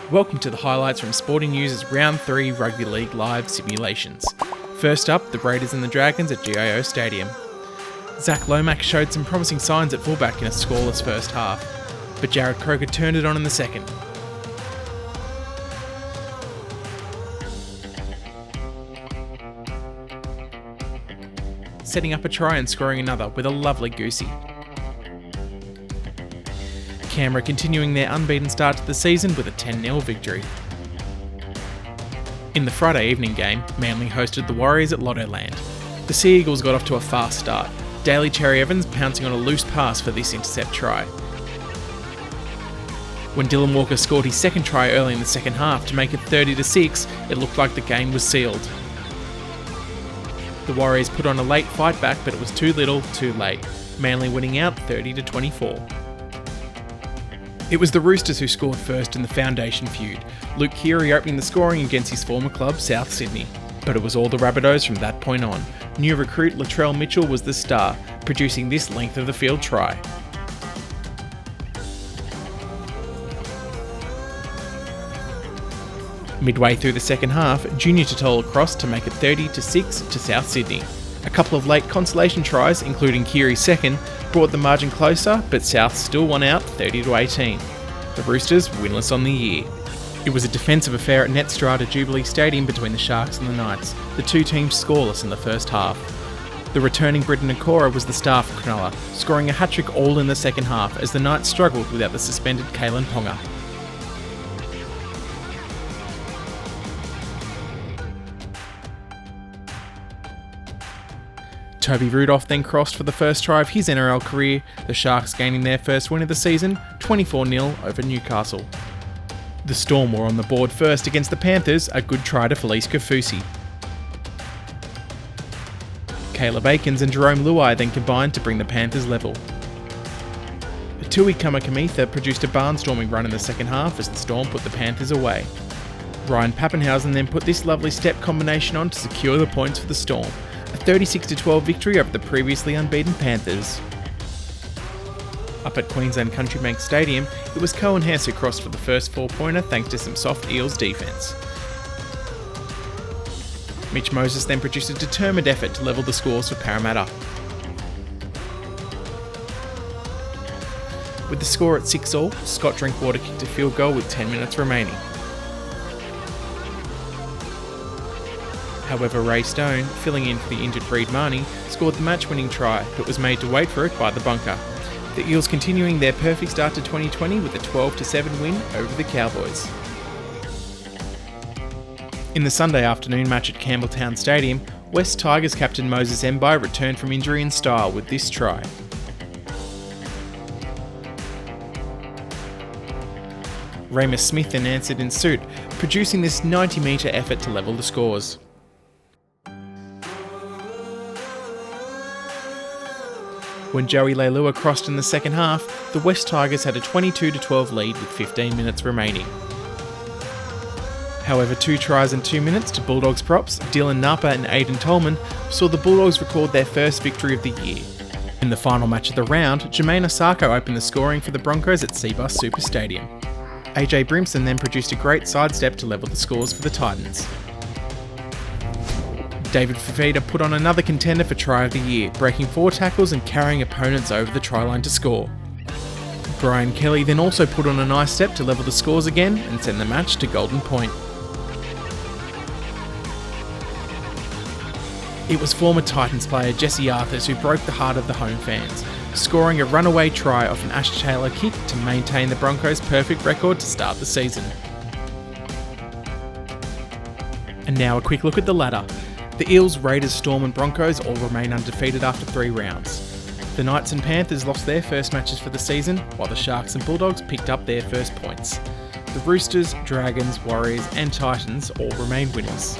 Welcome to the highlights from Sporting News' Round 3 Rugby League live simulations. First up, the Raiders and the Dragons at GIO Stadium. Zach Lomax showed some promising signs at fullback in a scoreless first half, but Jared Croker turned it on in the second. Setting up a try and scoring another with a lovely goosey. Canberra continuing their unbeaten start to the season with a 10-0 victory. In the Friday evening game, Manly hosted the Warriors at Lottoland. The Sea Eagles got off to a fast start, Daly Cherry Evans pouncing on a loose pass for this intercept try. When Dylan Walker scored his second try early in the second half to make it 30-6, it looked like the game was sealed. The Warriors put on a late fight back, but it was too little, too late, Manly winning out 30-24. It was the Roosters who scored first in the Foundation feud, Luke Keary opening the scoring against his former club, South Sydney. But it was all the Rabbitohs from that point on. New recruit Latrell Mitchell was the star, producing this length of the field try. Midway through the second half, Junior Totola crossed to make it 30-6 to South Sydney. A couple of late consolation tries, including Keary's second, brought the margin closer, but South still won out 30-18. The Roosters winless on the year. It was a defensive affair at Netstrata Jubilee Stadium between the Sharks and the Knights, the two teams scoreless in the first half. The returning Britton Nakora was the star for Cronulla, scoring a hat-trick all in the second half as the Knights struggled without the suspended Kalen Ponga. Toby Rudolph then crossed for the first try of his NRL career, the Sharks gaining their first win of the season, 24-0 over Newcastle. The Storm were on the board first against the Panthers, a good try to Felice Kafusi. Caleb Aikens and Jerome Luai then combined to bring the Panthers level. Tui Kamakamitha produced a barnstorming run in the second half as the Storm put the Panthers away. Ryan Pappenhausen then put this lovely step combination on to secure the points for the Storm. A 36-12 victory over the previously unbeaten Panthers. Up at Queensland Countrybank Stadium, it was Cohen Hess who crossed for the first four-pointer thanks to some soft Eels defence. Mitch Moses then produced a determined effort to level the scores for Parramatta. With the score at 6-all, Scott Drinkwater kicked a field goal with 10 minutes remaining. However, Ray Stone, filling in for the injured Reid Marnie, scored the match-winning try, but was made to wait for it by the bunker. The Eels continuing their perfect start to 2020 with a 12-7 win over the Cowboys. In the Sunday afternoon match at Campbelltown Stadium, West Tigers captain Moses Mbai returned from injury in style with this try. Ramus Smith then answered in suit, producing this 90-metre effort to level the scores. When Joey Leilua crossed in the second half, the West Tigers had a 22-12 lead with 15 minutes remaining. However, 2 tries in 2 minutes to Bulldogs props, Dylan Napa and Aidan Tolman, saw the Bulldogs record their first victory of the year. In the final match of the round, Jermaine Osako opened the scoring for the Broncos at Cbus Super Stadium. AJ Brimson then produced a great sidestep to level the scores for the Titans. David Fifita put on another contender for try of the year, breaking 4 tackles and carrying opponents over the try line to score. Brian Kelly then also put on a nice step to level the scores again and send the match to golden point. It was former Titans player Jesse Arthurs who broke the heart of the home fans, scoring a runaway try off an Ash Taylor kick to maintain the Broncos' perfect record to start the season. And now a quick look at the ladder. The Eels, Raiders, Storm and Broncos all remain undefeated after 3 rounds. The Knights and Panthers lost their first matches for the season, while the Sharks and Bulldogs picked up their first points. The Roosters, Dragons, Warriors and Titans all remain winners.